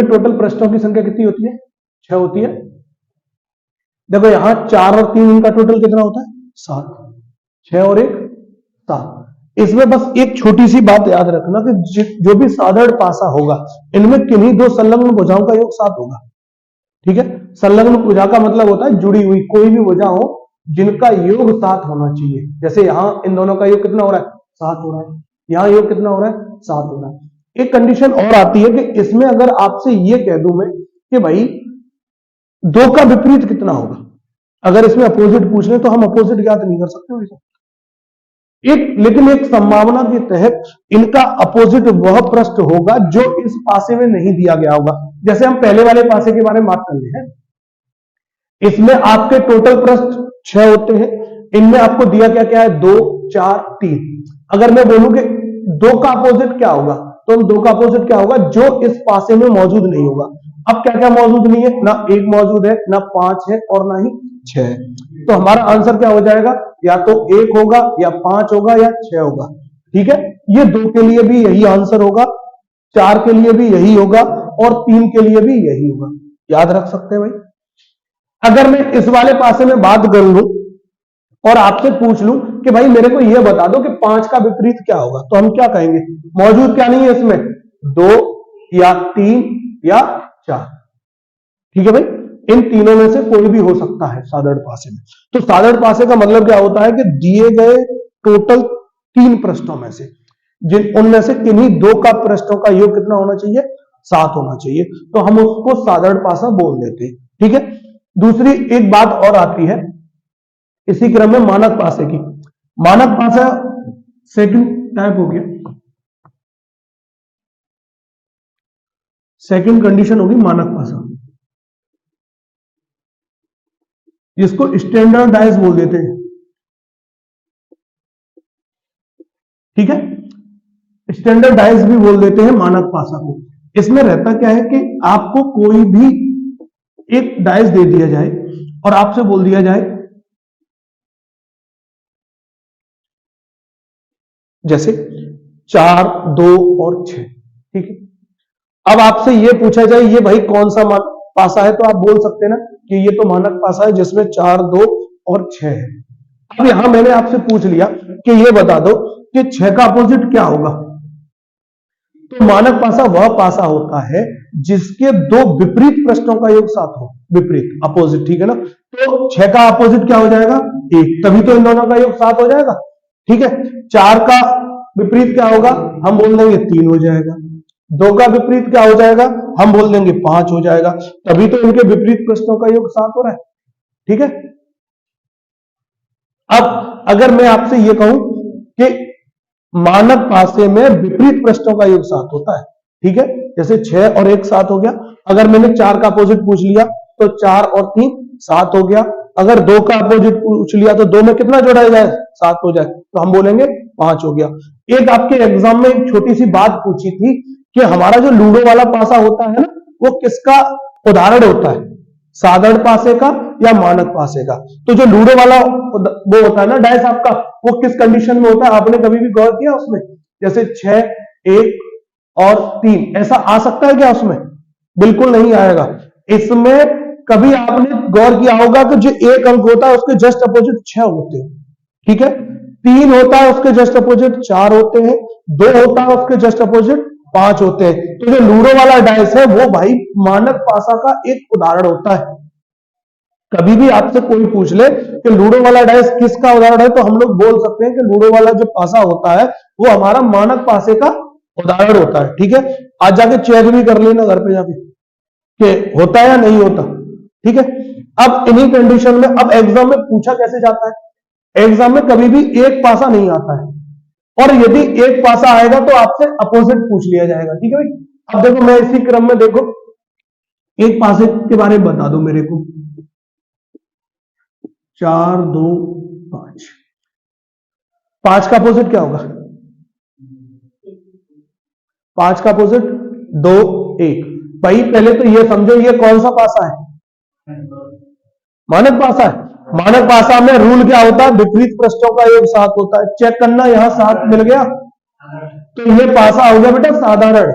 Total पृष्ठों की संख्या कितनी होती है? 6 होती है। देखो यहां 4 और 3 इनका टोटल कितना होता है? 7। 6 और 1 7। इसमें बस एक छोटी सी बात याद रखना कि जो भी साधारण पासा होगा इनमें किन्हीं दो संलग्न भुजाओं का योग 7 होगा। ठीक है, संलग्न भुजा का मतलब होता है जुड़ी हुई कोई भी भुजा हो जिनका योग 7 होना चाहिए। जैसे यहां इन दोनों का योग कितना हो रहा है? 7 हो रहा है। यहां योग कितना हो रहा है? 7 हो रहा है। एक कंडीशन और आती है कि इसमें अगर आपसे ये कह दूं मैं कि भाई 2 का विपरीत कितना होगा, अगर इसमें अपोजिट पूछ ले तो हम अपोजिट ज्ञात नहीं कर सकते वैसे। लेकिन एक संभावना के तहत इनका अपोजिट वह पृष्ठ होगा जो इस पासे में नहीं दिया गया होगा। जैसे हम पहले वाले पासे के बारे में बात कर ले हैं, इसमें आपके टोटल पृष्ठ 6 होते हैं, इनमें आपको दिया क्या क्या है? 2 4 3। अगर मैं बोलूं कि 2 का अपोजिट क्या होगा, तो 2 का अपोजिट क्या होगा? जो इस पासे में मौजूद नहीं होगा। अब क्या क्या मौजूद नहीं है? ना 1 मौजूद है, ना 5 है और ना ही 6 है। तो हमारा आंसर क्या हो जाएगा? या तो 1 होगा या 5 होगा या 6 होगा। ठीक है, ये 2 के लिए भी यही आंसर होगा, 4 के लिए भी यही होगा और 3 के लिए भी यही होगा। याद रख सकते हैं भाई। अगर मैं इस वाले पासे में बात कर लूं और आपसे पूछ लूं कि भाई मेरे को यह बता दो कि 5 का विपरीत क्या होगा, तो हम क्या कहेंगे? मौजूद क्या नहीं है इसमें? 2 या 3 या 4। ठीक है भाई, इन तीनों में से कोई भी हो सकता है साधारण पासे में। तो साधारण पासे का मतलब क्या होता है कि दिए गए टोटल 3 पृष्ठों में से उनमें से किन्हीं 2 का पृष्ठों का योग कितना होना चाहिए? 7 होना चाहिए। तो हम उसको साधारण पासा बोल देते हैं। ठीक है, दूसरी एक बात और आती है इसी क्रम में मानक पासे की। मानक पासा सेकंड टाइप हो गया, सेकंड कंडीशन होगी मानक पासा, जिसको स्टैंडर्डाइज बोल देते हैं। ठीक है, स्टैंडर्डाइज भी बोल देते हैं मानक पासा को। इसमें रहता क्या है कि आपको कोई भी एक डाइस दे दिया जाए और आपसे बोल दिया जाए जैसे 4 2 और 6। ठीक है, अब आपसे यह पूछा जाए ये भाई कौन सा पासा है, तो आप बोल सकते हैं ना कि ये तो मानक पासा है जिसमें 4 2 और 6 है। अब यहां मैंने आपसे पूछ लिया कि ये बता दो कि 6 का अपोजिट क्या होगा, तो मानक पासा वह पासा होता है जिसके 2 विपरीत पृष्ठों का योग 7 हो। विपरीत अपोजिट, ठीक है ना। तो 6 का अपोजिट क्या हो जाएगा? 1, तभी तो इन दोनों का योग 7 हो जाएगा। ठीक है, 4 का विपरीत क्या होगा? हम बोल देंगे 3 हो जाएगा। 2 का विपरीत क्या हो जाएगा? हम बोल देंगे 5 हो जाएगा। तभी तो इनके विपरीत पृष्ठों का योग 7 हो रहा है। ठीक है, अब अगर मैं आपसे यह कहूं कि मानक पासे में विपरीत पृष्ठों का योग 7 होता है। ठीक है, जैसे 6 और 1 7 हो गया। अगर मैंने 4 का अपोजिट पूछ लिया तो 4 और 3 7 हो गया। अगर 2 का अपोजिट पूछ लिया तो 2 में कितना जोड़ा जाए? 7 हो जाए, तो हम बोलेंगे 5 हो गया। एक आपके एग्जाम में एक छोटी सी बात पूछी थी कि हमारा जो लूडो वाला पासा होता है ना, वो किसका उदाहरण होता है? साधारण पासे का या मानक पासे का? तो जो लूडो वाला वो होता है ना डाइस आपका, वो किस कंडीशन में होता है? आपने कभी भी गौर किया उसमें? जैसे 6 1 और 3 ऐसा आ सकता है क्या उसमें? बिल्कुल नहीं आएगा। इसमें कभी आपने गौर किया होगा कि जो 1 अंक होता है उसके जस्ट अपोजिट 6 होते हैं। ठीक है, 3 होता है उसके जस्ट अपोजिट 4 होते हैं, 2 होता है उसके जस्ट अपोजिट 5 होते हैं। तो जो लूडो वाला डाइस है वो भाई मानक पासा का एक उदाहरण होता है। कभी भी आपसे कोई पूछ ले कि लूडो वाला डाइस किसका उदाहरण है, तो हम लोग बोल सकते हैं कि लूडो वाला जो पासा होता है वो हमारा मानक पासे का उदाहरण होता है। ठीक है, आज जाके चेक भी कर लेना घर पे जाके कि होता है या नहीं होता। ठीक है, अब इन्हीं कंडीशन में अब एग्जाम में पूछा कैसे जाता है? एग्जाम में कभी भी एक पासा नहीं आता है, और यदि एक पासा आएगा तो आपसे अपोजिट पूछ लिया जाएगा। ठीक है भाई, अब देखो मैं इसी क्रम में देखो एक पासे के बारे में बता दो मेरे को। 4 2 5 5 का अपोजिट क्या होगा? 5 का अपोजिट 2 1। भाई पहले तो ये समझो ये कौन सा पासा है? मानक पासा है। मानक पासा में रूल क्या होता है? विपरीत पृष्ठों का योग 7 होता है। चेक करना, यहां 7 मिल गया तो ये पासा हो गया बेटा साधारण।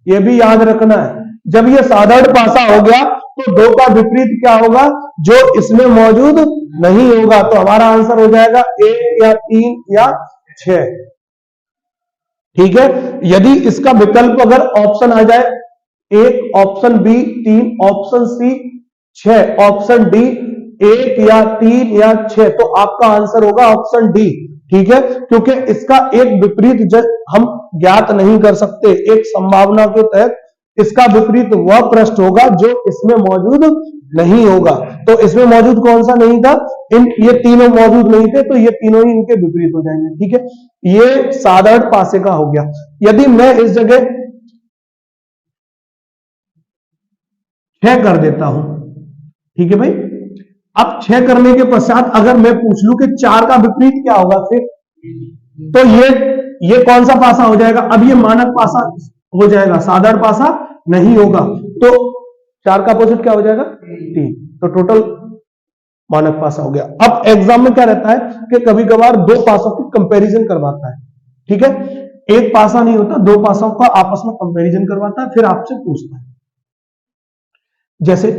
ये भी याद रखना है, जब ये साधारण पासा हो गया तो 2 का विपरीत क्या होगा? जो इसमें मौजूद नहीं होगा। तो हमारा आंसर हो जाएगा 1 या 3 या 6। ठीक है। यदि इसका विकल्प अगर ऑप्शन आ जाए 1, option B 3, option C 6, option D 1 या 3 या 6, तो आपका आंसर होगा ऑप्शन डी। ठीक है, क्योंकि इसका एक विपरीत हम ज्ञात नहीं कर सकते। एक संभावना के तहत इसका विपरीत वह पृष्ठ होगा जो इसमें मौजूद नहीं होगा। तो इसमें मौजूद कौन सा नहीं था? ये तीनों मौजूद नहीं थे, तो ये तीनों ही इनके विपरीत हो जाएंगे। ठीक है, ये साधारण पासे का हो गया। यदि मैं इस जगह 6 कर देता हूं, ठीक है भाई, अब 6 करने के पश्चात अगर मैं पूछ लूं कि 4 का विपरीत क्या होगा फिर, तो ये कौन सा पासा हो जाएगा? अब ये मानक पासा हो जाएगा, साधारण पासा नहीं होगा। तो 4 का अपोजिट क्या हो जाएगा? 3। तो टोटल मानक पासा हो गया। अब एग्जाम में क्या रहता है कि कभी कभार 2 पासों की कंपैरिजन करवाता है। ठीक है, एक पासा नहीं होता, 2 पासों का आपस में कंपैरिजन करवाता है, फिर आपसे पूछता है। जैसे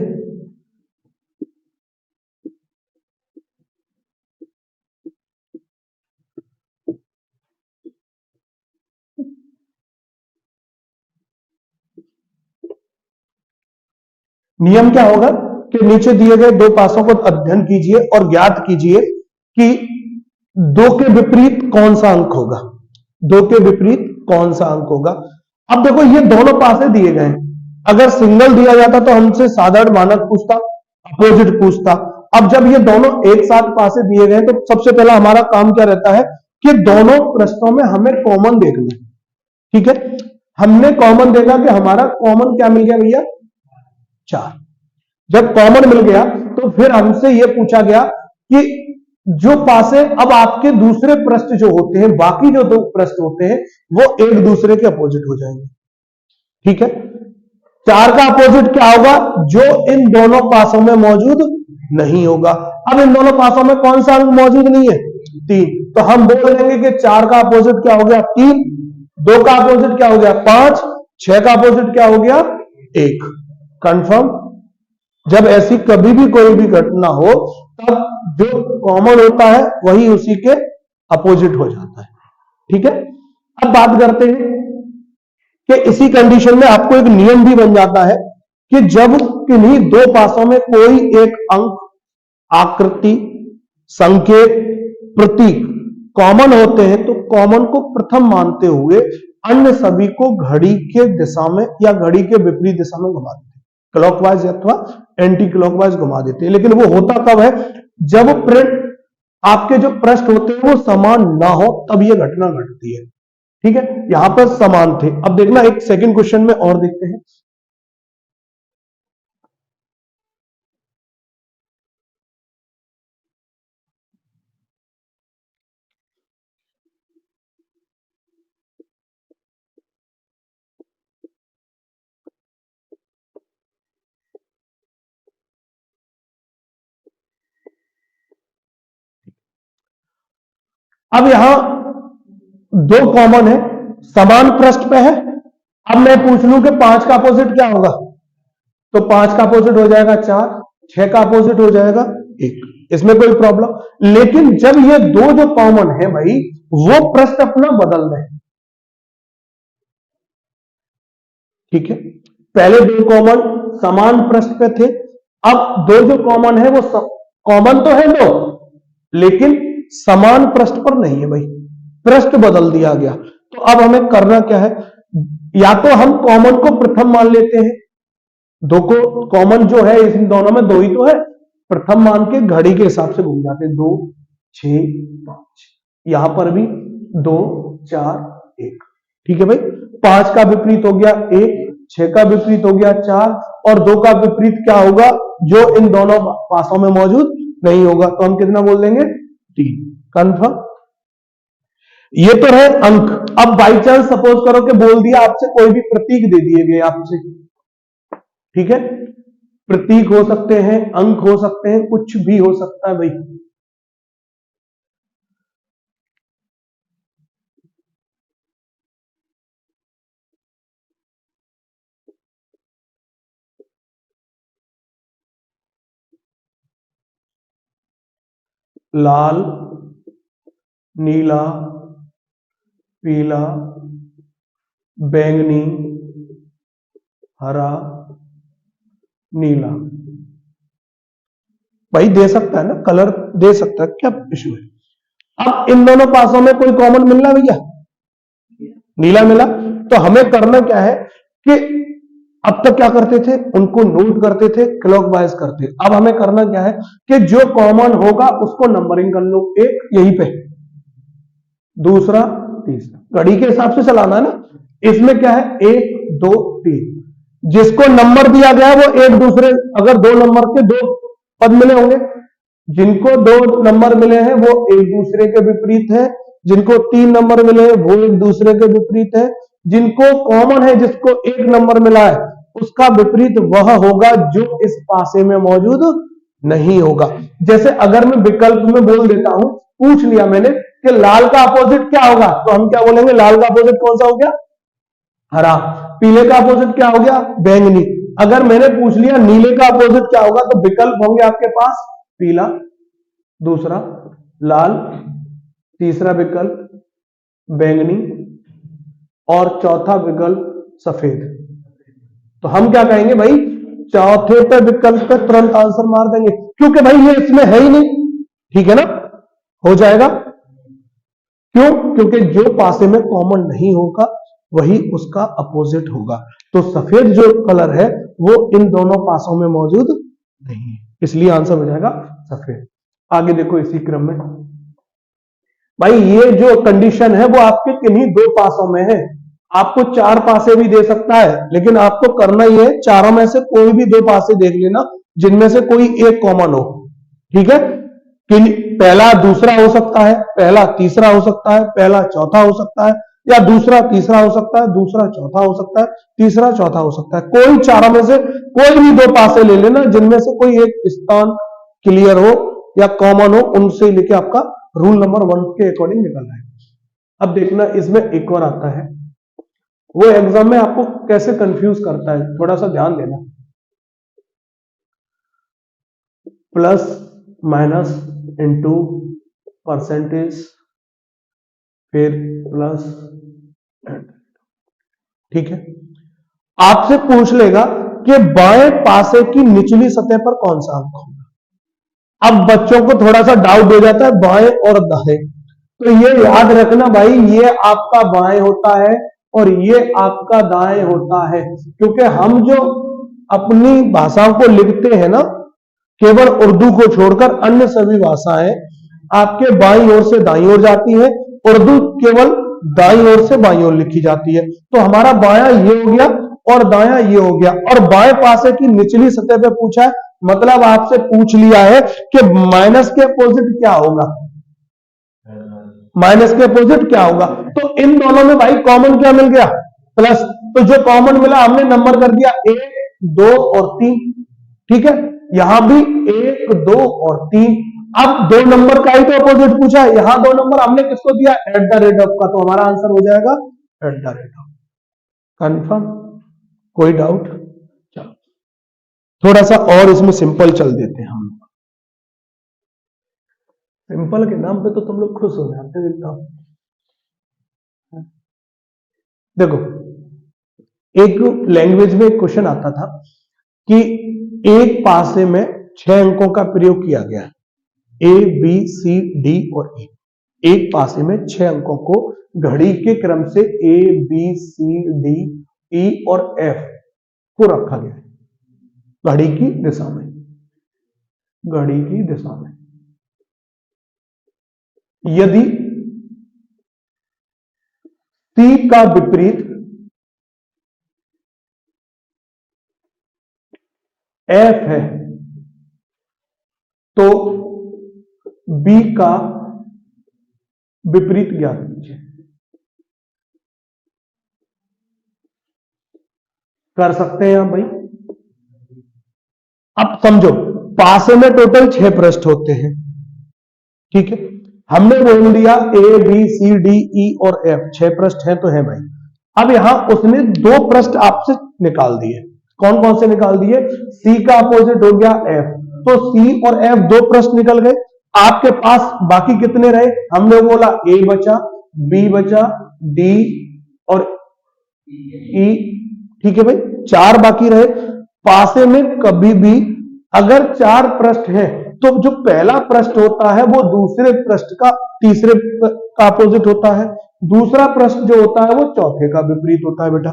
नियम क्या होगा कि नीचे दिए गए 2 पासों को अध्ययन कीजिए और ज्ञात कीजिए कि 2 के विपरीत कौन सा अंक होगा। 2 के विपरीत कौन सा अंक होगा? अब देखो ये दोनों पासे दिए गए हैं, अगर सिंगल दिया जाता तो हमसे साधारण मानक पूछता, अपोजिट पूछता। अब जब ये दोनों एक साथ पासे दिए गए तो सबसे पहला हमारा काम क्या रहता है कि दोनों प्रश्नों में हमें कॉमन देखना है। ठीक है, हमने कॉमन देखा कि हमारा कॉमन क्या मिल गया भैया? 4। जब कॉमन मिल गया तो फिर हमसे यह पूछा गया कि जो पासे अब आपके दूसरे पृष्ठ जो होते हैं, बाकी जो 2 पृष्ठ होते हैं वो एक दूसरे के अपोजिट हो जाएंगे। ठीक है, 4 का अपोजिट क्या होगा? जो इन दोनों पासों में मौजूद नहीं होगा। अब इन दोनों पासों में कौन सा अंक मौजूद नहीं है? 3। तो हम बोल देंगे कि 4 का अपोजिट क्या हो गया? 3। 2 का अपोजिट क्या हो गया? 5। 6 का अपोजिट क्या हो गया? 1। कंफर्म। जब ऐसी कभी भी कोई भी घटना हो तब जो कॉमन होता है वही उसी के अपोजिट हो जाता है। ठीक है, अब बात करते हैं कि इसी कंडीशन में आपको एक नियम भी बन जाता है कि जब किन्हीं 2 पासों में कोई एक अंक, आकृति, संकेत, प्रतीक कॉमन होते हैं तो कॉमन को प्रथम मानते हुए अन्य सभी को घड़ी के दिशा में या घड़ी के विपरीत दिशा में घुमा देते हैं, क्लॉकवाइज अथवा एंटी क्लॉकवाइज घुमा देते हैं। लेकिन वो होता कब है? जब आपके जो पृष्ठ होते हैं वो समान ना हो, तब ये घटना घटती है। ठीक है, यहां पर समान थे। अब देखना एक सेकंड क्वेश्चन में और देखते हैं। अब यहां 2 कॉमन है, समान पृष्ठ पे है। अब मैं पूछ लूं कि 5 का अपोजिट क्या होगा, तो 5 का अपोजिट हो जाएगा 4, 6 का अपोजिट हो जाएगा 1। इसमें कोई प्रॉब्लम? लेकिन जब ये 2 जो कॉमन है भाई वो पृष्ठ अपना बदल रहे हैं। ठीक है, पहले 2 कॉमन समान पृष्ठ पे थे, अब 2 जो कॉमन है वो कॉमन तो है 2 लेकिन समान पृष्ठ पर नहीं है भाई, पृष्ठ बदल दिया गया। तो अब हमें करना क्या है? या तो हम कॉमन को प्रथम मान लेते हैं, 2 को कॉमन जो है इन दोनों में 2 ही तो है, प्रथम मान के घड़ी के हिसाब से घूम जाते हैं, 2 6 5, यहां पर भी 2 4 1। ठीक है भाई, 5 का विपरीत हो गया 1, 6 का विपरीत हो गया 4 और 2 का विपरीत क्या होगा? जो इन दोनों पासों में मौजूद नहीं होगा। तो हम कितना बोल देंगे? 3। कंफर्म। ये तो है अंक। अब बाई चांस सपोज करो कि बोल दिया आपसे, कोई भी प्रतीक दे दिए गए आपसे, ठीक है, प्रतीक हो सकते हैं, अंक हो सकते हैं, कुछ भी हो सकता है भाई। लाल, नीला, पीला, बैंगनी, हरा, नीला। भाई दे सकता है ना, कलर दे सकता है, क्या इशू है। अब इन दोनों पासों में कोई कॉमन मिलना भैया, नीला मिला। तो हमें करना क्या है कि अब तक क्या करते थे, उनको नोट करते थे, क्लॉकवाइज करते। अब हमें करना क्या है कि जो कॉमन होगा उसको नंबरिंग कर लो, एक यहीं पे, दूसरा, तीसरा, घड़ी के हिसाब से चलाना है ना। इसमें क्या है, 1 2 3, जिसको नंबर दिया गया है वो एक दूसरे, अगर 2 नंबर के 2 पद मिले होंगे, जिनको 2 नंबर मिले हैं वो एक दूसरे के विपरीत है, जिनको 3 नंबर मिले हैं वो एक दूसरे के विपरीत है, जिनको कॉमन है, जिसको 1 नंबर मिला है उसका विपरीत वह होगा जो इस पासे में मौजूद नहीं होगा। जैसे अगर मैं विकल्प में बोल देता हूं, पूछ लिया मैंने कि लाल का अपोजिट क्या होगा, तो हम क्या बोलेंगे, लाल का अपोजिट कौन सा हो गया, हरा। पीले का अपोजिट क्या हो गया, बैंगनी। अगर मैंने पूछ लिया नीले का अपोजिट क्या होगा, तो विकल्प होंगे आपके पास, पीला, दूसरा लाल, तीसरा विकल्प बैंगनी, और चौथा विकल्प सफेद। तो हम क्या कहेंगे भाई, चौथे पे विकल्प पे तुरंत आंसर मार देंगे, क्योंकि भाई ये इसमें है ही नहीं, ठीक है ना, हो जाएगा। क्यों, क्योंकि जो पासे में कॉमन नहीं होगा वही उसका अपोजिट होगा। तो सफेद जो कलर है वो इन दोनों पासों में मौजूद नहीं है, इसलिए आंसर हो जाएगा सफेद। आगे देखो इसी क्रम में, भाई ये जो कंडीशन है वो आपके किन्हीं 2 पासों में है। आपको 4 पासे भी दे सकता है, लेकिन आपको करना ही है चारों में से कोई भी 2 पासे देख लेना जिनमें से कोई एक कॉमन हो, ठीक है। कि पहला दूसरा हो सकता है, पहला तीसरा हो सकता है, पहला चौथा हो सकता है, या दूसरा तीसरा हो सकता है, दूसरा चौथा हो सकता है, तीसरा चौथा हो सकता है। कोई चारों में से कोई भी 2 पासे ले लेना जिनमें से कोई एक स्थान क्लियर हो या कॉमन हो, उनसे लेके आपका रूल नंबर 1 के अकॉर्डिंग निकलना है। अब देखना इसमें एक और आता है, वो एग्जाम में आपको कैसे कंफ्यूज करता है, थोड़ा सा ध्यान देना। प्लस माइनस इनटू परसेंटेज, फिर प्लस, ठीक है। आपसे पूछ लेगा कि बाएं पासे की निचली सतह पर कौन सा अंक होगा। अब बच्चों को थोड़ा सा डाउट हो जाता है बाएं और दाएं, तो ये याद रखना भाई, ये आपका बाएं होता है और ये आपका दाएं होता है, क्योंकि हम जो अपनी भाषाओं को लिखते हैं ना, केवल उर्दू को छोड़कर अन्य सभी भाषाएं आपके बाईं ओर से दाईं ओर जाती है, उर्दू केवल दाईं ओर से बाईं ओर लिखी जाती है। तो हमारा बायां ये हो गया और दायां ये हो गया, और बाएं पासे की निचली सतह पे पूछा है, मतलब आपसे पूछ लिया है कि माइनस के अपोजिट क्या होगा, माइनस के अपोजिट क्या होगा। तो इन दोनों में भाई कॉमन क्या मिल गया, प्लस। तो जो कॉमन मिला हमने नंबर कर दिया 1 2 और 3, ठीक है। यहां भी 1 2 और 3। अब 2 नंबर का ही तो अपोजिट पूछा है, यहां 2 नंबर हमने किसको दिया, एट द रेट ऑफ का, तो हमारा आंसर हो जाएगा at the rate of. Confirm, कोई डाउट। चलो थोड़ा सा और इसमें सिंपल चल देते हैं हम। सिंपल के नाम पे तो तुम लोग खुश हो जाते एकदम। देखो एक लैंग्वेज में एक क्वेश्चन आता था कि एक पासे में 6 अंकों का प्रयोग किया गया, ए बी सी डी और ई। एक पासे में 6 अंकों को घड़ी के क्रम से ए बी सी डी ई और एफ को रखा गया है घड़ी की दिशा में, घड़ी की दिशा में। यदि सी का विपरीत एफ है तो बी का विपरीत ज्ञात कीजिए। कर सकते हैं आप भाई। अब समझो, पासे में टोटल 6 पृष्ठ होते हैं, ठीक है। हमने बोल दिया A B C D E और एफ 6 पृष्ठ हैं तो है भाई। अब यहां उसने 2 पृष्ठ आपसे निकाल दिए। कौन कौन से निकाल दिए? सी का अपोजिट हो गया एफ, तो सी और एफ 2 पृष्ठ निकल गए। आपके पास बाकी कितने रहे? हमने बोला ए बचा, बी बचा, डी और ई, ठीक है भाई, 4 बाकी रहे। पासे में कभी भी अगर 4 पृष्ठ हैं तो जो पहला पृष्ठ होता है वो दूसरे पृष्ठ का तीसरे का अपोजिट होता है, दूसरा पृष्ठ जो होता है वो चौथे का विपरीत होता है बेटा,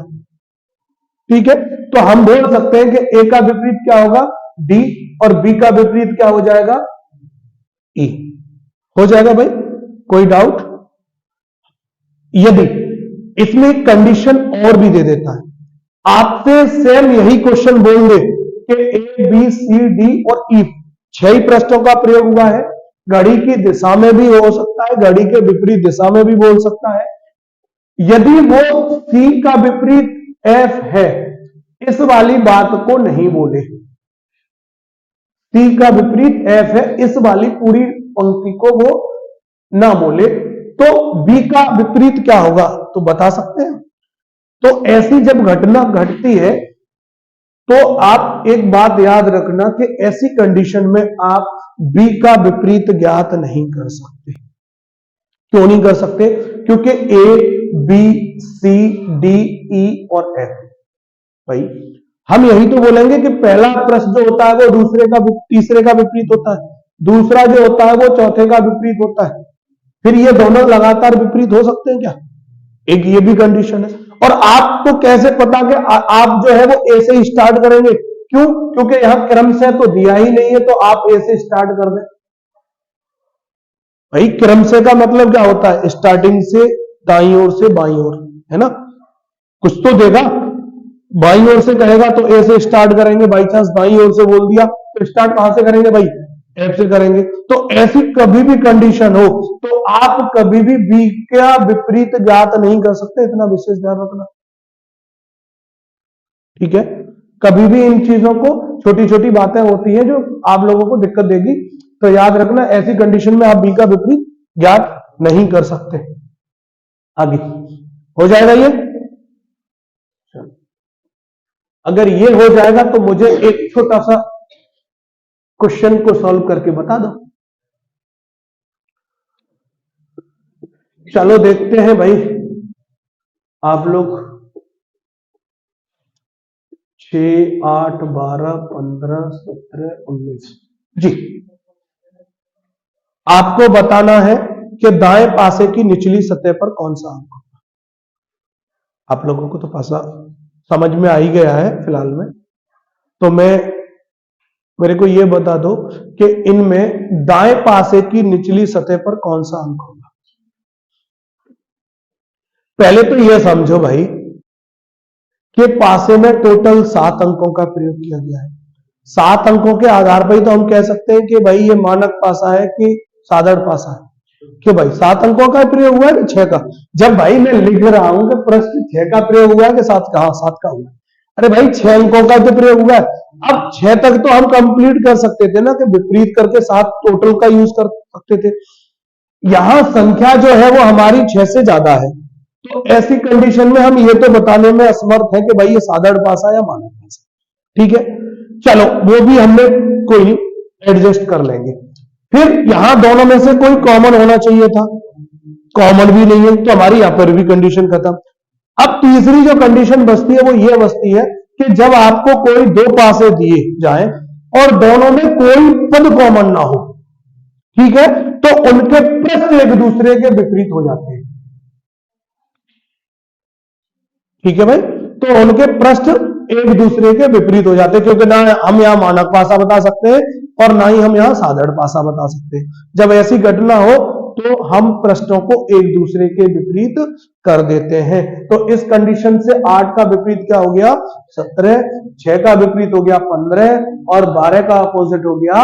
ठीक है। तो हम बोल सकते हैं कि ए का विपरीत क्या होगा? डी, और बी का विपरीत क्या हो जाएगा? ई। हो जाएगा भाई, कोई डाउट? यदि इसमें एक कंडीशन और भी दे देता है, आपसे सेम यही क्वेश्चन बोल दे कि ए बी सी डी और ई 6 ही पृष्ठों का प्रयोग हुआ है, घड़ी की दिशा में भी हो सकता है, घड़ी के विपरीत दिशा में भी बोल सकता है। यदि वो सी का विपरीत एफ है, इस वाली बात को नहीं बोले, सी का विपरीत एफ है इस वाली पूरी पंक्ति को वो ना बोले, तो बी का विपरीत क्या होगा तो बता सकते हैं। तो ऐसी जब घटना घटती है तो आप एक बात याद रखना कि ऐसी कंडीशन में आप बी का विपरीत ज्ञात नहीं कर सकते। क्यों नहीं कर सकते? क्योंकि ए बी सी डी ई और एफ, भाई हम यही तो बोलेंगे कि पहला पृष्ठ जो होता है वो दूसरे का तीसरे का विपरीत होता है, दूसरा जो होता है वो चौथे का विपरीत होता है। फिर ये दोनों लगातार विपरीत हो सकते हैं क्या? एक ये भी कंडीशन है। और आपको कैसे पता कि आप जो है वो ए से ही स्टार्ट करेंगे? क्यों? क्योंकि यहां क्रम से तो दिया ही नहीं है, तो आप ए से स्टार्ट कर दें। भाई क्रम से का मतलब क्या होता है? स्टार्टिंग से दाईं ओर से बाईं ओर, है ना? कुछ तो देगा, बाईं ओर से कहेगा तो ए से स्टार्ट करेंगे, बाई चांस दाईं ओर से बोल दिया तो स्टार्ट कहां से करेंगे भाई? एफ से करेंगे। तो ऐसी कभी भी कंडीशन हो तो आप कभी भी बी का विपरीत ज्ञात नहीं कर सकते, इतना विशेष ध्यान रखना, ठीक है। कभी भी इन चीजों को, छोटी छोटी बातें होती हैं जो आप लोगों को दिक्कत देगी, तो याद रखना ऐसी कंडीशन में आप बी का विपरीत ज्ञात नहीं कर सकते। आगे हो जाएगा ये? अगर ये हो जाएगा तो मुझे एक छोटा सा क्वेश्चन को सॉल्व करके बता दो। चलो देखते हैं भाई, आप लोग 6, 8, 12, 15, 17, 19 जी, आपको बताना है कि दाएं पासे की निचली सतह पर कौन सा अंक होगा। आप लोगों को तो पासा समझ में आ ही गया है फिलहाल में, तो मेरे को यह बता दो कि इनमें दाएं पासे की निचली सतह पर कौन सा अंक होगा। पहले तो यह समझो भाई कि पासे में टोटल 7 अंकों का प्रयोग किया गया है। 7 अंकों के आधार पर ही तो हम कह सकते हैं कि भाई ये मानक पासा है कि साधारण पासा है, कि भाई 7 अंकों का प्रयोग हुआ है कि 6 का। जब भाई मैं लिख रहा हूं कि प्रश्न 6 का प्रयोग हुआ है कि 7 का? हाँ 7 का हुआ है। अरे भाई 6 अंकों का तो प्रयोग हुआ है। अब 6 तक तो हम कंप्लीट कर सकते थे ना, कि विपरीत करके 7 टोटल का यूज कर सकते थे। यहां संख्या जो है वो हमारी 6 से ज्यादा है, तो ऐसी कंडीशन में हम ये तो बताने में असमर्थ है कि भाई ये साधारण पासा या मानक पासा, ठीक है। चलो वो भी हमने कोई एडजस्ट कर लेंगे। फिर यहां दोनों में से कोई कॉमन होना चाहिए था, कॉमन भी नहीं है, तो हमारी यहां पर भी कंडीशन खत्म। अब तीसरी जो कंडीशन बचती है वो ये बचती है कि जब आपको कोई 2 पासे दिए जाएं और दोनों में कोई पद कॉमन ना हो, ठीक है, तो उनके पृष्ठ एक दूसरे के विपरीत हो जाते हैं, ठीक है भाई। तो उनके पृष्ठ एक दूसरे के विपरीत हो जाते हैं, क्योंकि ना हम यहां मानक पासा बता सकते हैं और ना ही हम यहां साधारण पासा बता सकते हैं। जब ऐसी घटना हो तो हम पृष्ठों को एक दूसरे के विपरीत कर देते हैं। तो इस कंडीशन से 8 का विपरीत क्या हो गया? 17, 6 का विपरीत हो गया 15 और 12 का अपोजिट हो गया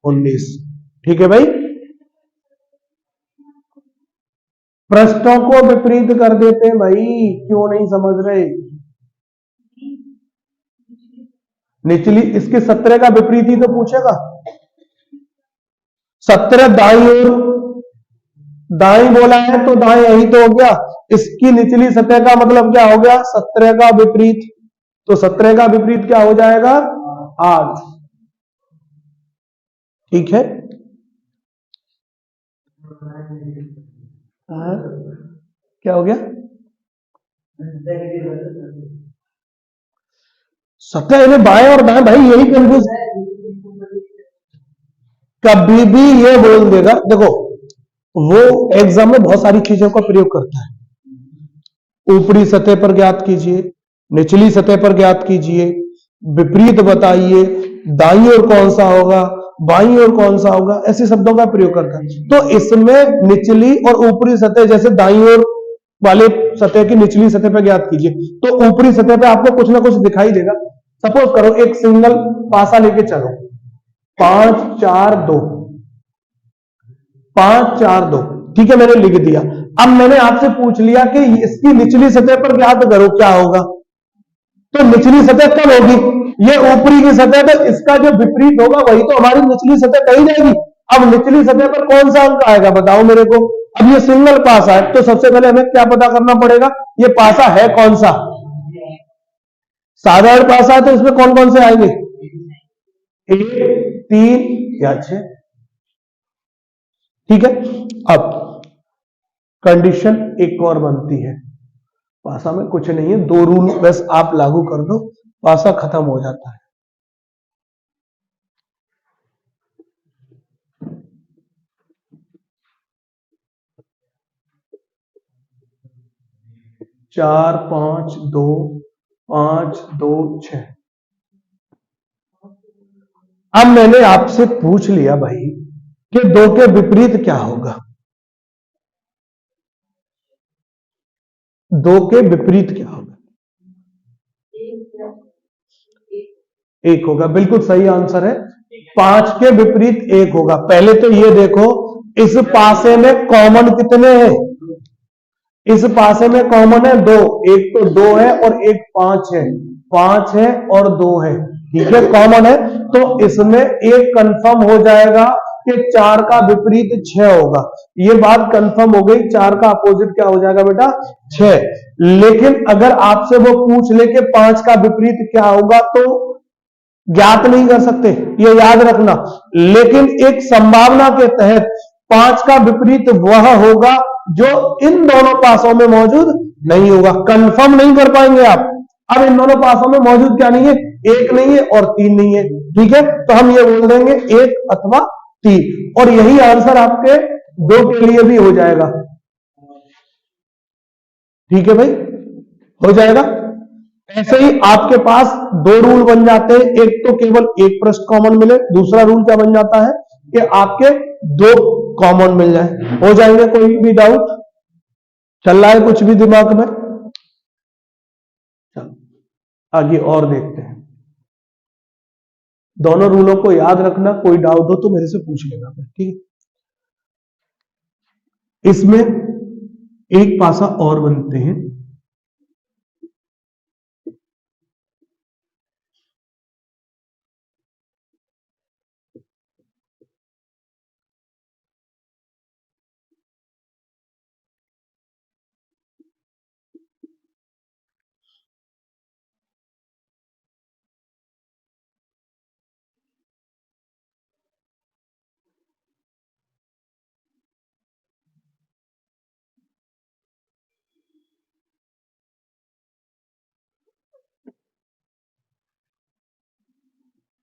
19, ठीक है भाई। पृष्ठों को विपरीत कर देते हैं भाई, क्यों नहीं समझ रहे? निचली, इसके 17 का विपरीत ही तो पूछेगा। 17 दाई ओर, दाई बोला है तो दाई यही तो हो गया। इसकी निचली सतह का मतलब क्या हो गया? 17 का विपरीत। तो 17 का विपरीत क्या हो जाएगा? 8। ठीक है। क्या हो गया? सतह यानी बाएं और दाएं, भाई यही कंफ्यूज। कभी भी ये बोल देगा, देखो वो एग्जाम में बहुत सारी चीजों का प्रयोग करता है। ऊपरी सतह पर ज्ञात कीजिए, निचली सतह पर ज्ञात कीजिए, विपरीत बताइए, दाईं ओर कौन सा होगा, बाईं ओर कौन सा होगा, ऐसे शब्दों का प्रयोग करता है। तो इसमें निचली और ऊपरी सतह, जैसे दाईं ओर वाले सतह की निचली सतह पर ज्ञात कीजिए, तो ऊपरी सतह पे आपको कुछ ना कुछ दिखाई देगा। सपोज करो एक सिंगल पासा लेके चलो, 5 4 2, 5 4 2, ठीक है, मैंने लिख दिया। अब मैंने आपसे पूछ लिया कि इसकी निचली सतह पर ज्ञात करो क्या होगा। तो निचली सतह कब होगी? ये ऊपरी की सतह, तो इसका जो विपरीत होगा वही तो हमारी निचली सतह कही जाएगी। अब निचली सतह पर कौन सा अंक आएगा बताओ मेरे को। अब ये सिंगल पासा है, तो सबसे पहले हमें क्या पता करना पड़ेगा, ये पासा है कौन सा। साधारण पासा है तो इसमें कौन कौन से आएंगे? 1 3 या 6। ठीक है। अब कंडीशन एक और बनती है, पासा में कुछ नहीं है, 2 रूल बस आप लागू कर दो, पासा खत्म हो जाता है। चार 5 2 5 2 6। अब मैंने आपसे पूछ लिया भाई कि 2 के विपरीत क्या होगा। 2 के विपरीत क्या होगा? 1 होगा, बिल्कुल सही आंसर है। 5 के विपरीत 1 होगा। पहले तो ये देखो इस पासे में कॉमन कितने हैं? इस पासे में कॉमन है 2, एक तो 2 है और एक 5 है, 5 है और 2 है, ठीक है, कॉमन है। तो इसमें एक कंफर्म हो जाएगा कि 4 का विपरीत 6 होगा। ये बात कंफर्म हो गई, 4 का अपोजिट क्या हो जाएगा बेटा? 6। लेकिन अगर आपसे वो पूछ ले कि 5 का विपरीत क्या होगा, तो ज्ञात नहीं कर सकते, ये याद रखना। लेकिन एक संभावना के तहत 5 का विपरीत वह होगा जो इन दोनों पासों में मौजूद नहीं होगा। कंफर्म नहीं कर पाएंगे आप। अब इन दोनों पासों में मौजूद क्या नहीं है? 1 नहीं है और 3 नहीं है, ठीक है। तो हम ये बोल देंगे 1 अथवा 3, और यही आंसर आपके 2 के लिए भी हो जाएगा। ठीक है भाई, हो जाएगा। ऐसे ही आपके पास 2 रूल बन जाते हैं। एक तो केवल एक प्रश्न कॉमन मिले, दूसरा रूल क्या बन जाता है कि आपके 2 कॉमन मिल जाए। हो जाएंगे? कोई भी डाउट चल रहा है कुछ भी दिमाग में? चलो आगे और देखते हैं। दोनों रूलों को याद रखना, कोई डाउट हो तो मेरे से पूछ लेना, ठीक है। इसमें एक पासा और बनते हैं।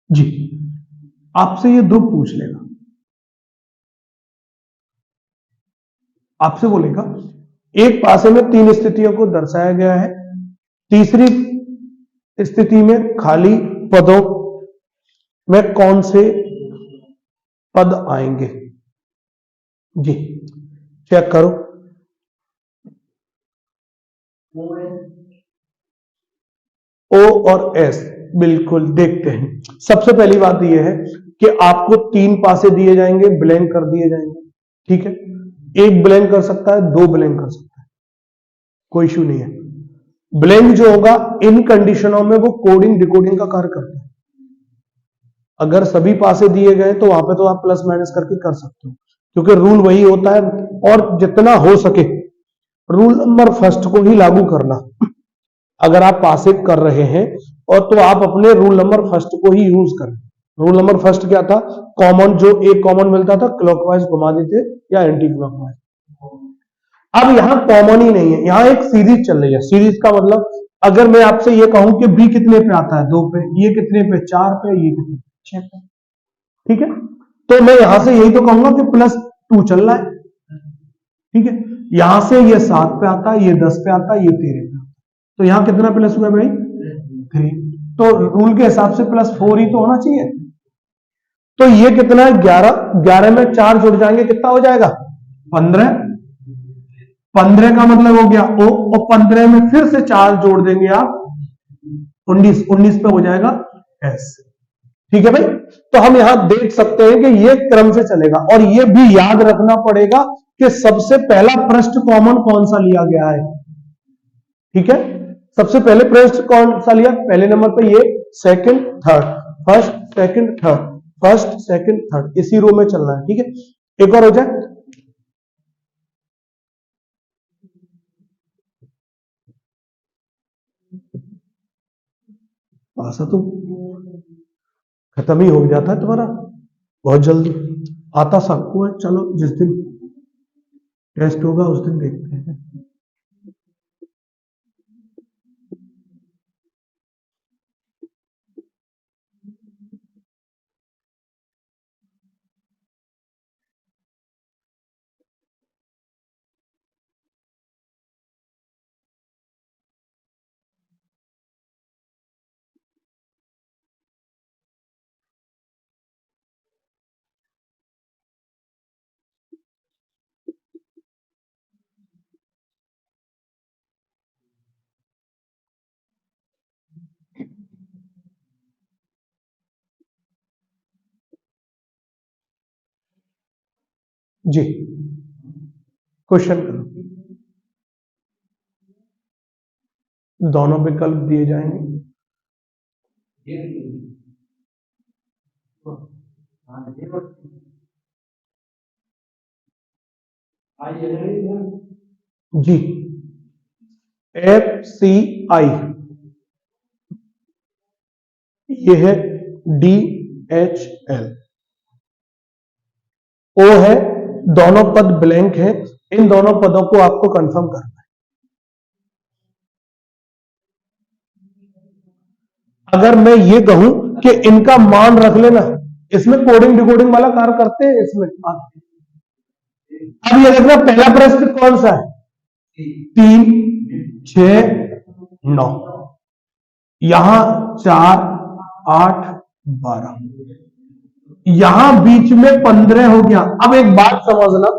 जी, आपसे ये 2 पूछ लेगा, आपसे बोलेगा एक पासे में 3 स्थितियों को दर्शाया गया है, तीसरी स्थिति में खाली पदों में कौन से पद आएंगे। जी चेक करो। ओ और एस, बिल्कुल देखते हैं। सबसे पहली बात यह है कि आपको 3 पासे दिए जाएंगे, ब्लैंक कर दिए जाएंगे, ठीक है। एक ब्लैंक कर सकता है, 2 ब्लैंक कर सकता है, कोई इश्यू नहीं है। ब्लैंक जो होगा इन कंडीशनों में वो कोडिंग डिकोडिंग का कार्य करता है। अगर सभी पासे दिए गए तो वहां पे तो आप प्लस माइनस करके कर सकते हो, क्योंकि रूल वही होता है। और जितना हो सके रूल नंबर फर्स्ट को ही लागू करना। अगर आप पासे कर रहे हैं और तो आप अपने रूल नंबर फर्स्ट को ही यूज करें। रूल नंबर फर्स्ट क्या था? कॉमन, जो एक कॉमन मिलता था क्लॉकवाइज घुमा देते या एंटी क्लॉकवाइज। अब यहां कॉमन ही नहीं है, यहां एक सीरीज चल रही है। सीरीज का मतलब अगर मैं आपसे ये कहूं कि बी कितने पे आता है? 2 पे, ये कितने पे? 4 पे, ये कितने पे? 6 पे। ठीक है, तो मैं यहां से यही तो कहूंगा कि +2 चल रहा है। ठीक है, यहां से ये 7 पे आता है, ये 10 पे आता है, ये 13 पे आता है, तो यहां कितना प्लस हुआ भाई? 3। तो रूल के हिसाब से +4 ही तो होना चाहिए। तो ये कितना है? 11। 11 में 4 जुड़ जाएंगे, कितना हो जाएगा? 15। 15 का मतलब हो गया ओ, और 15 में फिर से 4 जोड़ देंगे आप 19। 19 पे हो जाएगा एस। ठीक है भाई, तो हम यहां देख सकते हैं कि ये क्रम से चलेगा। और ये भी याद रखना पड़ेगा कि सबसे पहला पृष्ठ कॉमन कौन सा लिया गया है। ठीक है, सबसे पहले पृष्ठ कौन सा लिया? पहले नंबर पे ये, second third, first second third, first second third, इसी रो में चलना है। ठीक है, एक और हो जाए। पासा तो खत्म ही हो जाता है तुम्हारा बहुत जल्दी। आता सबको है, चलो जिस दिन टेस्ट होगा उस दिन देखते हैं। जी, क्वेश्चन करो। दोनों विकल्प दिए जाएंगे। जी, FCI ये है DHL। O है, दोनों पद ब्लैंक है, इन दोनों पदों को आपको कंफर्म करना है। अगर मैं ये कहूं कि इनका मान रख लेना, इसमें कोडिंग डिकोडिंग वाला कार्य करते हैं इसमें। अब ये देखना पहला प्रश्न कौन सा है? 3, 6, 9, यहां 4, 8, 12, यहां बीच में 15 हो गया। अब एक बात समझना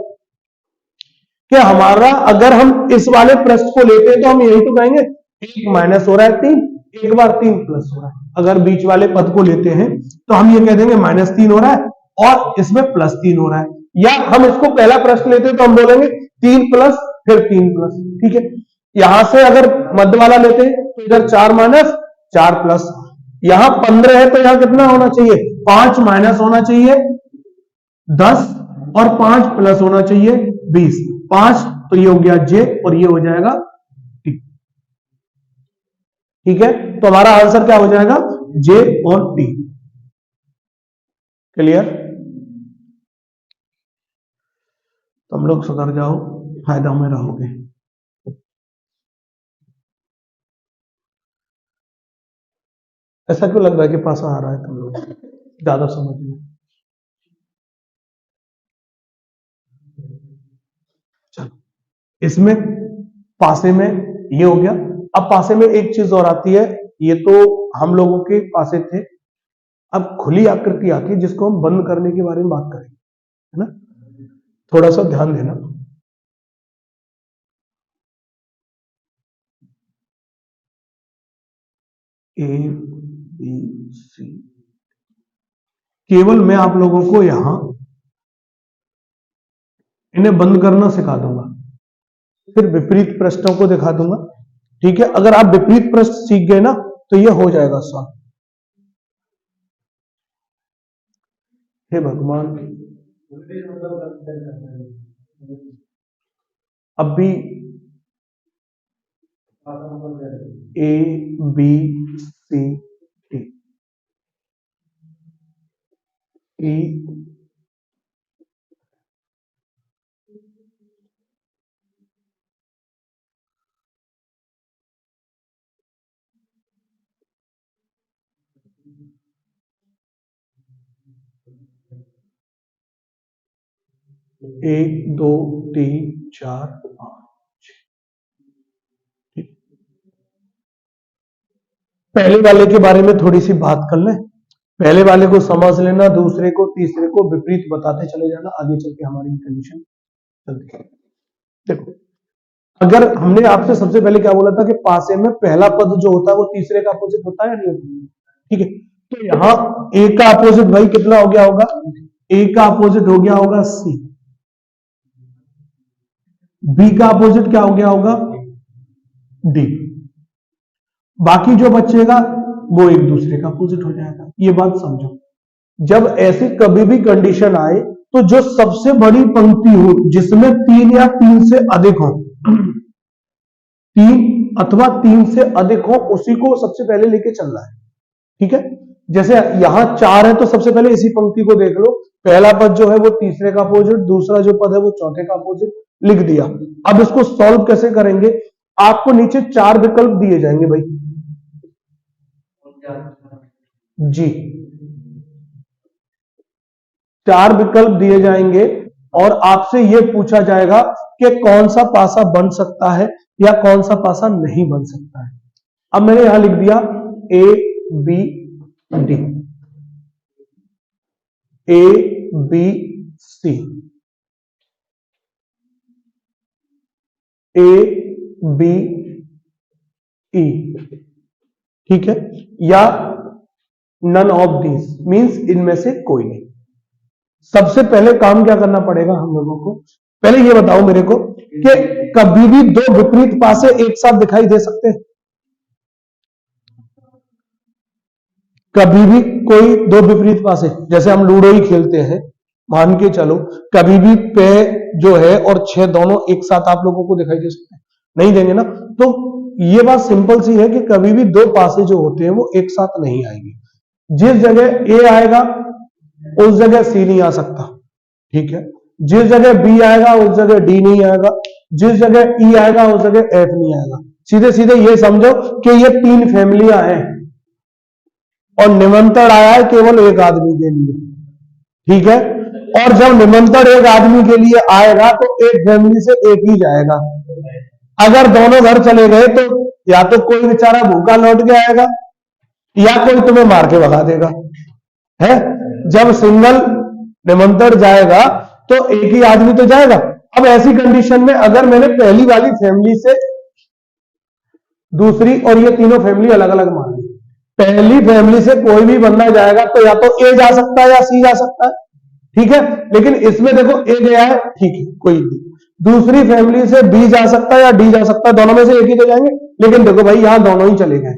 कि हमारा अगर हम इस वाले प्रश्न को लेते हैं तो हम यही तो कहेंगे 1 माइनस हो रहा है 3, एक बार 3 प्लस हो रहा है। अगर बीच वाले पद को लेते हैं तो हम ये कह देंगे -3 हो रहा है और इसमें +3 हो रहा है। या हम इसको पहला प्रश्न लेते हैं तो हम बोलेंगे 3 प्लस फिर 3 प्लस। ठीक है, यहां से अगर मध्य वाला लेते हैं तो इधर 4 माइनस 4 प्लस, यहां 15 है तो यहां कितना होना चाहिए? 5 माइनस होना चाहिए 10 और 5 प्लस होना चाहिए 20। 5 तो ये हो गया J और ये हो जाएगा T। ठीक है, तो हमारा आंसर क्या हो जाएगा? J और T। क्लियर? तुम लोग सुधर जाओ, फायदा में रहोगे। ऐसा क्यों लग रहा है कि पासा आ रहा है तुम लोग ज्यादा समझ में? चलो, इसमें पासे में ये हो गया। अब पासे में एक चीज और आती है, ये तो हम लोगों के पासे थे। अब खुली आकृति आती है जिसको हम बंद करने के बारे में बात करेंगे, है ना? थोड़ा सा ध्यान देना। ABC, केवल मैं आप लोगों को यहां इन्हें बंद करना सिखा दूंगा, फिर विपरीत प्रश्नों को दिखा दूंगा। ठीक है, अगर आप विपरीत प्रश्न सीख गए ना तो ये हो जाएगा सॉल्व। हे भगवान, अब भी ए बी सी डी ई 1 2 3 4 5। पहले वाले के बारे में थोड़ी सी बात कर लें। पहले वाले को समझ लेना, दूसरे को तीसरे को विपरीत बताते चले जाना, आगे चल के हमारी कंडीशन चलती है। देखो, अगर हमने आपसे सबसे पहले क्या बोला था कि पासे में पहला पद जो होता है वो तीसरे का अपोजिट होता है या नहीं होता? ठीक है, तो यहां ए का अपोजिट भाई कितना हो गया होगा? ए का अपोजिट हो गया होगा सी, बी का अपोजिट क्या हो गया होगा? डी। बाकी जो बचेगा वो एक दूसरे का अपोजिट हो जाएगा। ये बात समझो, जब ऐसी कभी भी कंडीशन आए तो जो सबसे बड़ी पंक्ति हो जिसमें 3 या 3 से अधिक हो, 3 अथवा 3 से अधिक हो, उसी को सबसे पहले लेके चलना है। ठीक है, जैसे यहां 4 है तो सबसे पहले इसी पंक्ति को देख लो, पहला पद जो है वो तीसरे का अपोजिट, दूसरा जो पद है वो चौथे का अपोजिट लिख दिया। अब इसको सॉल्व कैसे करेंगे? आपको नीचे 4 विकल्प दिए जाएंगे भाई जी, 4 विकल्प दिए जाएंगे और आपसे यह पूछा जाएगा कि कौन सा पासा बन सकता है या कौन सा पासा नहीं बन सकता है। अब मैंने यहां लिख दिया A B D, A B C, A B E, ठीक है, या नन ऑफ दीज मींस इनमें से कोई नहीं। सबसे पहले काम क्या करना पड़ेगा हम लोगों को? पहले ये बताओ मेरे को कि कभी भी 2 विपरीत पासे एक साथ दिखाई दे सकते हैं? कभी भी कोई 2 विपरीत पासे, जैसे हम लूडो ही खेलते हैं, मान के चलो कभी भी पे जो है और 6 दोनों एक साथ आप लोगों को दिखाई दे सकते हैं? नहीं देंगे ना। तो ये बात सिंपल सी है कि कभी भी 2 पासे जो होते हैं वो एक साथ नहीं आएंगे। जिस जगह ए आएगा उस जगह सी नहीं आ सकता, ठीक है, जिस जगह बी आएगा उस जगह डी नहीं आएगा, जिस जगह ई आएगा उस जगह एफ नहीं आएगा। सीधे सीधे ये समझो कि ये 3 फैमिलियां हैं और निमंत्रण आया है केवल एक आदमी के लिए, ठीक है, और जब निमंत्रण एक आदमी के लिए आएगा तो एक फैमिली से एक ही जाएगा। अगर दोनों घर चले गए तो या तो कोई बेचारा भूखा लौट के आएगा या कोई तुम्हें मार के भगा देगा, है। जब सिंगल निमंत्रण जाएगा तो एक ही आदमी तो जाएगा। अब ऐसी कंडीशन में अगर मैंने पहली वाली फैमिली से दूसरी और ये तीनों फैमिली अलग अलग मान ली, पहली फैमिली से कोई भी बंदा जाएगा तो या तो ए जा सकता है या सी जा सकता है, ठीक है, लेकिन इसमें देखो ए गया है, ठीक है, कोई भी। दूसरी फैमिली से बी जा सकता है या डी जा सकता है, दोनों में से एक ही तो जाएंगे, लेकिन देखो भाई यहां दोनों ही चले गए,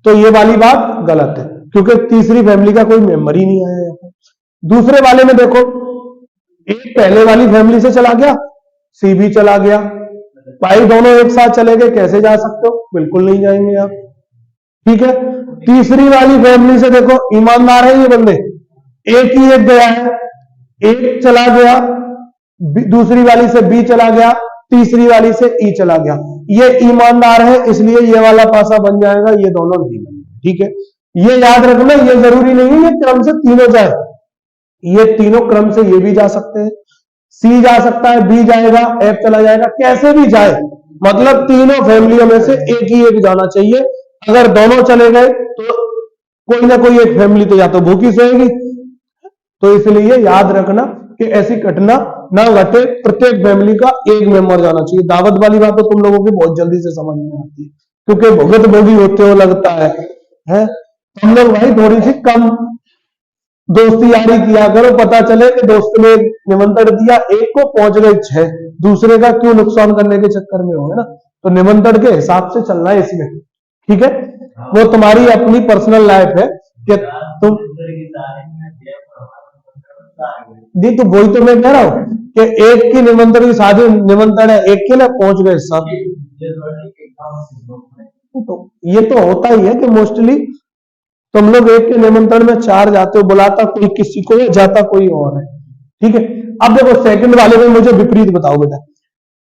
तो ये वाली बात गलत है क्योंकि तीसरी फैमिली का कोई मेंबर ही नहीं आया है। दूसरे वाले में देखो एक पहले वाली फैमिली से चला गया, सी भी चला गया, भाई दोनों एक साथ चले गए, कैसे जा सकते हो? बिल्कुल नहीं जाएंगे आप, ठीक है। तीसरी वाली फैमिली से देखो ईमानदार है ये बंदे, एक ही एक गया है, एक चला गया, दूसरी वाली से बी चला गया, तीसरी वाली से ई चला गया, ये ईमानदार है इसलिए ये वाला पासा बन जाएगा, ये दोनों नहीं बनेंगे, ठीक है। ये याद रखना, ये जरूरी नहीं है ये क्रम से तीनों जाए, ये तीनों क्रम से ये भी जा सकते हैं, सी जा सकता है, बी जाएगा, एफ चला जाएगा, कैसे भी जाए, मतलब तीनों फैमिलियों में से एक ही एक जाना चाहिए। अगर दोनों चले गए तो कोई ना कोई एक फैमिली तो या तो भूखी सोएगी, तो इसलिए याद रखना कि ऐसी घटना ना घटे, प्रत्येक फैमिली का एक मेंबर जाना चाहिए। दावत वाली बात तो तुम लोगों की बहुत जल्दी से समझ में आती है क्योंकि भुगत भोगी होते हो लगता है। हम लोग भाई थोड़ी सी कम दोस्ती यारी किया करो, पता चले कि दोस्त ने निमंत्रण दिया एक को, पहुंच गए 6, दूसरे का क्यों नुकसान करने के चक्कर में हो, है ना। तो निमंत्रण के हिसाब से चलना है इसमें, ठीक है। वो तुम्हारी अपनी पर्सनल लाइफ है कि तुम नहीं तो वही तो मैं कह रहा हूं कि एक की निमंत्रण की शादी निमंत्रण है, एक के लिए पहुंच गए सब। तो ये तो होता ही है कि मोस्टली तुम लोग एक के निमंत्रण में 4 जाते हो, बुलाता कोई किसी को है, जाता कोई और है। ठीक है, अब देखो सेकंड वाले में मुझे विपरीत बताओ बेटा।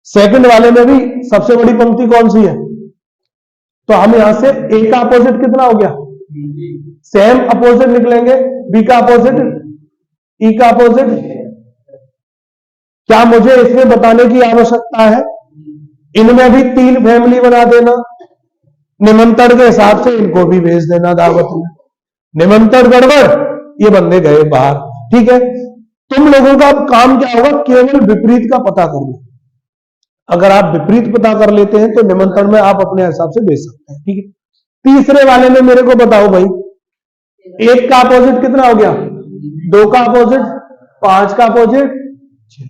सेकंड वाले में भी सबसे बड़ी पंक्ति कौन सी है? तो हम यहां से ए का अपोजिट कितना हो गया? सेम अपोजिट निकलेंगे। बी का अपोजिट, ई का अपोजिट। क्या मुझे इसमें बताने की आवश्यकता है? इनमें भी 3 फैमिली बना देना, निमंत्रण के हिसाब से इनको भी भेज देना दावत में। निमंत्रण गड़बड़, ये बंदे गए बाहर। ठीक है, तुम लोगों का अब काम क्या होगा? केवल विपरीत का पता करना। अगर आप विपरीत पता कर लेते हैं तो निमंत्रण में आप अपने हिसाब से भेज सकते हैं। ठीक है, तीसरे वाले में मेरे को बताओ भाई, 1 का अपोजिट कितना हो गया? 2 का अपोजिट, 5 का अपोजिट 6।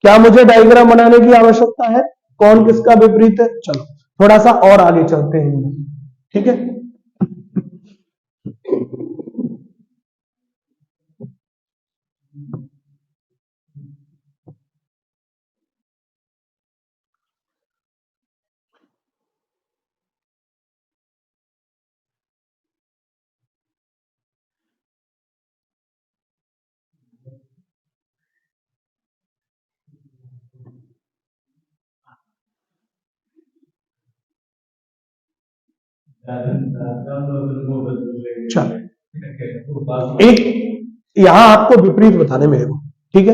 क्या मुझे डायग्राम बनाने की आवश्यकता है कौन किसका विपरीत है? चलो थोड़ा सा और आगे चलते हैं। ठीक है, चलो एक यहां आपको विपरीत बताने मेरे को। ठीक है,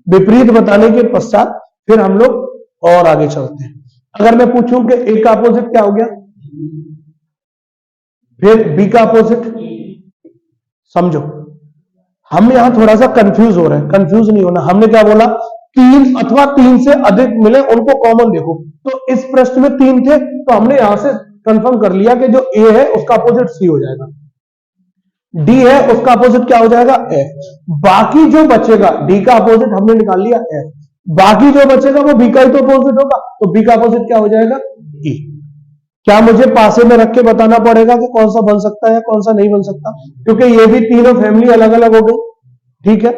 विपरीत बताने के पश्चात फिर हम लोग और आगे चलते हैं। अगर मैं पूछूं कि ए का अपोजिट क्या हो गया, फिर बी का अपोजिट, समझो हम यहां थोड़ा सा कंफ्यूज हो रहे हैं। कंफ्यूज नहीं होना, हमने क्या बोला? 3 अथवा 3 से अधिक मिले उनको कॉमन देखो। तो इस प्रश्न में 3 थे, तो हमने यहां से कंफर्म कर लिया कि जो ए है उसका अपोजिट सी हो जाएगा, डी है उसका अपोजिट क्या हो जाएगा? एफ। बाकी जो बचेगा, डी का अपोजिट हमने निकाल लिया एफ, बाकी जो बचेगा वो बी का ही तो अपोजिट होगा, तो बी का अपोजिट क्या हो जाएगा? ई। क्या मुझे पासे में रख के बताना पड़ेगा कि कौन सा बन सकता है कौन सा नहीं बन सकता? क्योंकि ये भी तीनों फैमिली अलग अलग हो गई। ठीक है,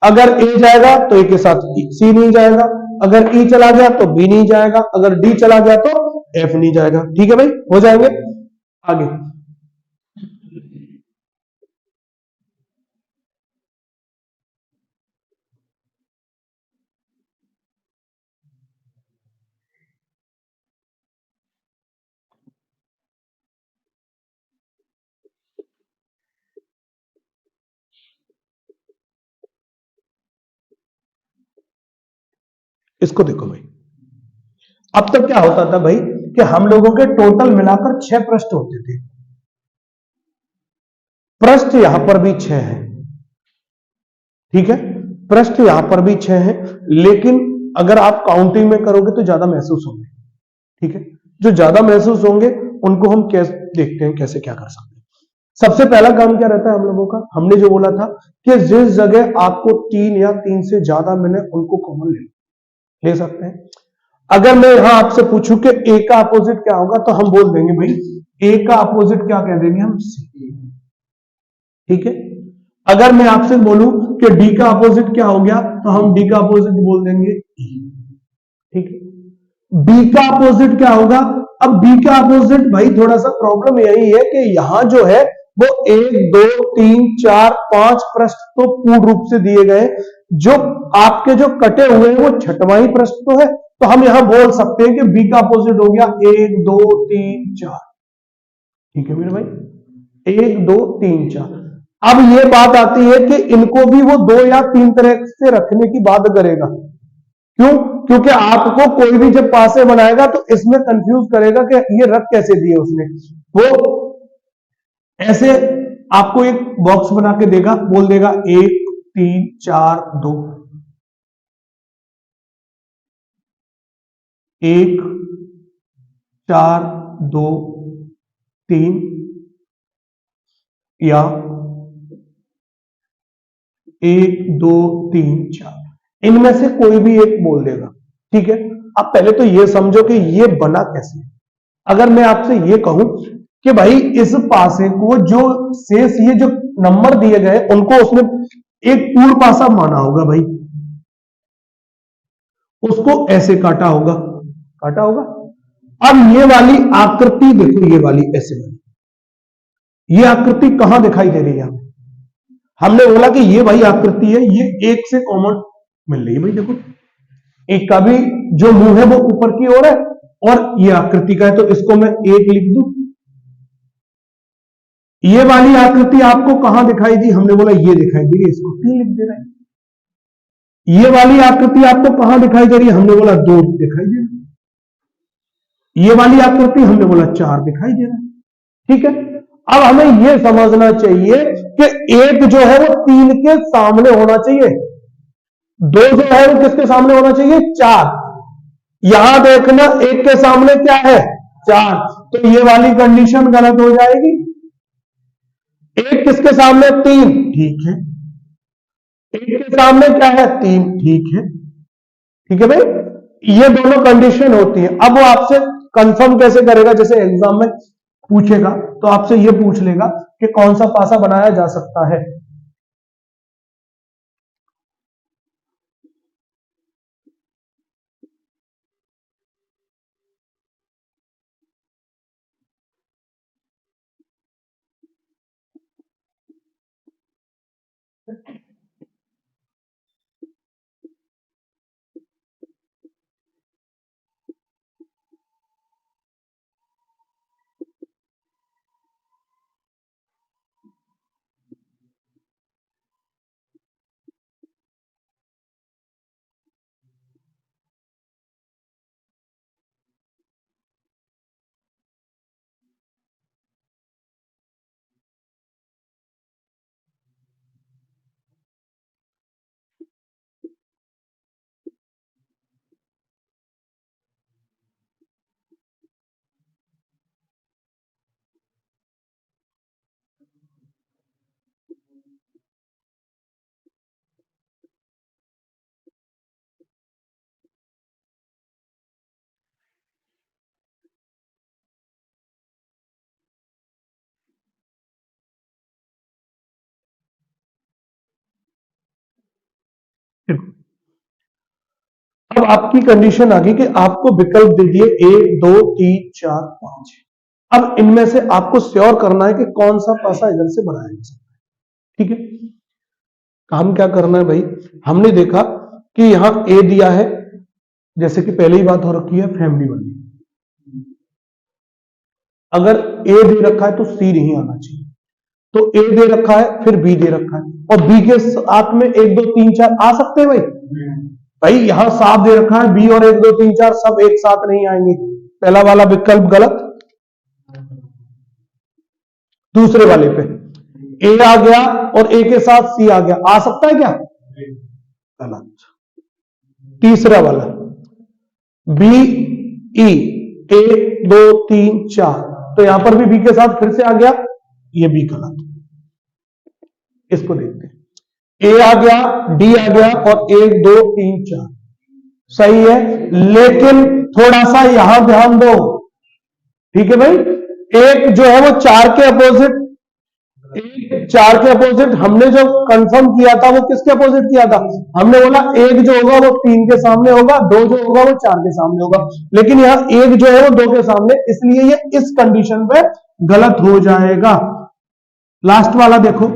अगर ए जाएगा तो ए के साथ सी नहीं जाएगा, अगर ई चला गया तो बी नहीं जाएगा, अगर डी चला गया तो एफ नहीं जाएगा। ठीक है भाई, हो जाएंगे आगे। इसको देखो भाई, अब तक क्या होता था भाई कि हम लोगों के टोटल मिलाकर 6 पृष्ठ होते थे। पृष्ठ यहां पर भी 6 है। ठीक है, पृष्ठ यहां पर भी 6 है, लेकिन अगर आप काउंटिंग में करोगे तो ज्यादा महसूस होंगे। ठीक है, जो ज्यादा महसूस होंगे उनको हम कैसे देखते हैं, कैसे क्या कर सकते हैं। सबसे पहला काम क्या रहता है हम लोगों का? हमने जो बोला था कि जिस जगह आपको 3 या 3 से ज्यादा मिले उनको कॉमन ले सकते हैं। अगर मैं यहां आपसे पूछूं कि ए का अपोजिट क्या होगा, तो हम बोल देंगे भाई ए का अपोजिट क्या कह देंगे हम? सी। ठीक है, अगर मैं आपसे बोलूं कि डी का अपोजिट क्या हो गया, तो हम डी का अपोजिट बोल देंगे ई। ठीक है, बी का अपोजिट क्या होगा? अब बी का अपोजिट भाई थोड़ा सा प्रॉब्लम यही है कि यहां जो है वो 1 2 3 4 5 पृष्ठ तो पूर्ण रूप से दिए गए, जो आपके जो कटे हुए हैं वो छठवां ही पृष्ठ तो है, तो हम यहां बोल सकते हैं कि बी का अपोजिट हो गया 1 2 3 4। ठीक है मेरे भाई, 1 2 3 4। अब ये बात आती है कि इनको भी वो 2 या 3 तरह से रखने की बात करेगा। क्यों? क्योंकि आपको कोई भी जब पासे बनाएगा तो इसमें कंफ्यूज करेगा कि ये रख कैसे दिए उसने। वो ऐसे आपको एक बॉक्स बना के देगा, बोल देगा 1 3 4 2, 1 4 2 3, या 1 2 3 4, इनमें से कोई भी एक बोल देगा। ठीक है, अब पहले तो ये समझो कि ये बना कैसे। अगर मैं आपसे ये कहूं कि भाई इस पासे को जो शेष ये जो नंबर दिए गए उनको उसने एक पूर्ण पासा माना होगा भाई, उसको ऐसे काटा होगा, काटा होगा। अब ये वाली आकृति देखो, ये वाली ऐसे वाली, ये आकृति कहां दिखाई दे रही है? हमने बोला कि ये भाई आकृति है, ये एक से कॉमन मिल रही है भाई। देखो एक का भी जो मुंह है वो ऊपर की ओर है और ये आकृति का है, तो इसको मैं एक लिख दूं। ये वाली आकृति आपको कहां दिखाई दी? हमने बोला ये दिखाई दे रही है, इसको 3 लिख दे रहे हैं। ये वाली आकृति आपको कहां दिखाई दे रही है? हमने बोला 2 दिखाई दे रहा है। ये वाली आकृति हमने बोला 4 दिखाई दे रहा है। ठीक है, अब हमें यह समझना चाहिए कि एक जो है वो 3 के सामने होना चाहिए, 2 जो है वो किसके सामने होना चाहिए? 4। यहां देखना एक के सामने क्या है? 4, तो ये वाली कंडीशन गलत हो जाएगी। एक किसके सामने? 3, ठीक है। एक के सामने क्या है? 3, ठीक है। ठीक है भाई, ये दोनों कंडीशन होती है। अब वो आपसे कंफर्म कैसे करेगा? जैसे एग्जाम में पूछेगा तो आपसे ये पूछ लेगा कि कौन सा पासा बनाया जा सकता है। अब आपकी कंडीशन आ गई कि आपको विकल्प दे दिए 1 2 3 4 5। अब इनमें से आपको श्योर करना है कि कौन सा पासा इधर से बनाया जा सकता है। ठीक है, काम क्या करना है भाई? हमने देखा कि यहां ए दिया है, जैसे कि पहले ही बात हो रखी है फैमिली वाली। अगर ए दे रखा है तो सी नहीं आना चाहिए, तो ए दे रखा है फिर बी दे रखा है, और बी के साथ में 1 2 3 4 आ सकते हैं भाई? भाई यहां साफ दे रखा है बी और 1 2 3 4 सब एक साथ नहीं आएंगे, पहला वाला विकल्प गलत। दूसरे वाले पे ए आ गया और ए के साथ सी आ गया, आ सकता है क्या? गलत। तीसरा वाला बी ई 1 2 3 4, तो यहां पर भी बी के साथ फिर से आ गया, ये भी गलत। इसको देखते हैं, ए आ गया, डी आ गया और 1 2 3 4 सही है, लेकिन थोड़ा सा यहां ध्यान दो। ठीक है भाई, एक जो है वो 4 के अपोजिट, एक 4 के अपोजिट हमने जो कंफर्म किया था वो किसके अपोजिट किया था? हमने बोला एक जो होगा वो 3 के सामने होगा, 2 जो होगा वो 4 के सामने होगा, लेकिन यहां एक जो है वो 2 के सामने, इसलिए ये इस कंडीशन पे गलत हो जाएगा। लास्ट वाला देखो,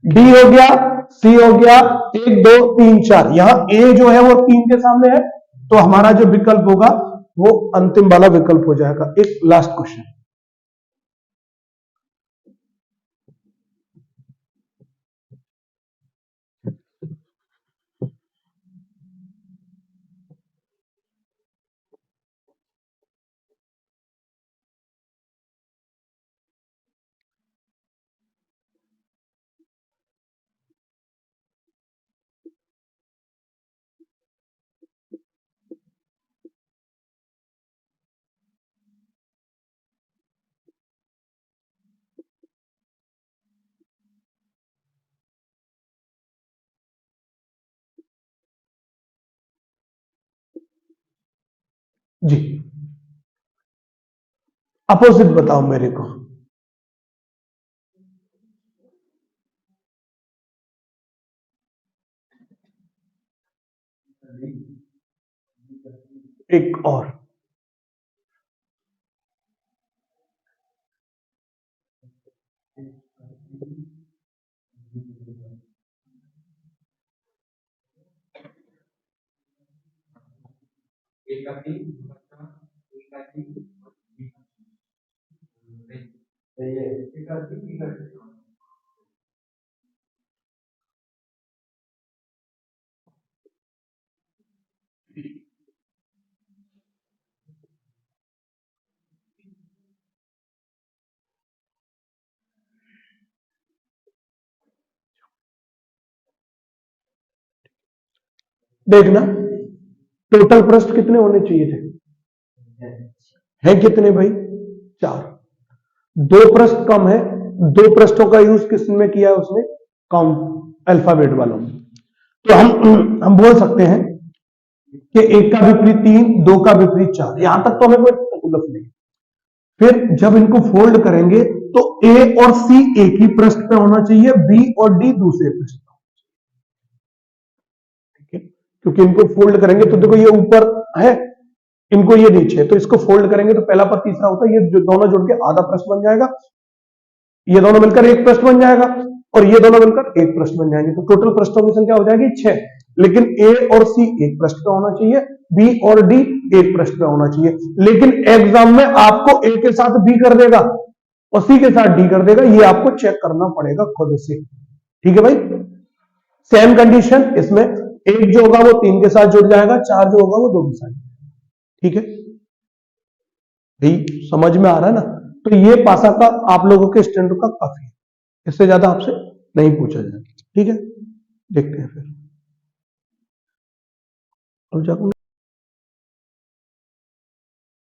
डी हो गया, सी हो गया, 1 2 3 4, यहां ए जो है वो 3 के सामने है, तो हमारा जो विकल्प होगा वो अंतिम वाला विकल्प हो जाएगा। एक लास्ट क्वेश्चन, जी अपोजिट बताओ मेरे को। एक और। देखना टोटल पृष्ठ कितने होने चाहिए थे, है कितने भाई, 4। 2 पृष्ठ कम है, 2 पृष्ठों का यूज किसमें किया है उसने, काउंट अल्फाबेट वालों में। तो हम बोल सकते हैं कि 1 का विपरीत 3, 2 का विपरीत 4, यहां तक तो हमें कोई तकल्लुफ नहीं। फिर जब इनको फोल्ड करेंगे तो ए और सी एक ही पृष्ठ पे होना चाहिए, बी और डी दूसरे पृष्ठ पे, ठीक है, क्योंकि इनको फोल्ड करेंगे तो देखो ये ऊपर है, इनको ये नीचे है, तो इसको फोल्ड करेंगे तो पहला पद तीसरा होता है, ये जो दोनों जुड़ के आधा पृष्ठ बन जाएगा, ये दोनों मिलकर एक पृष्ठ बन जाएगा, और ये दोनों मिलकर एक पृष्ठ बन जाएंगे, तो टोटल पृष्ठों की संख्या हो जाएगी 6। लेकिन ए और सी एक पृष्ठ पे होना चाहिए, बी और डी एक पृष्ठ पे होना चाहिए, लेकिन एग्जाम में आपको ए के साथ बी कर देगा और सी के साथ डी कर देगा, ये आपको चेक करना पड़ेगा खुद से, ठीक है भाई। सेम कंडीशन इसमें, एक जो होगा वो 3 के साथ जुड़ जाएगा, 4 जो होगा वो 2 के साथ, ठीक है भाई, समझ में आ रहा है ना। तो ये पासा का आप लोगों के स्टैंडर्ड का काफी है, इससे ज्यादा आपसे नहीं पूछा जाएगा, ठीक है। देखते हैं फिर अब जाकर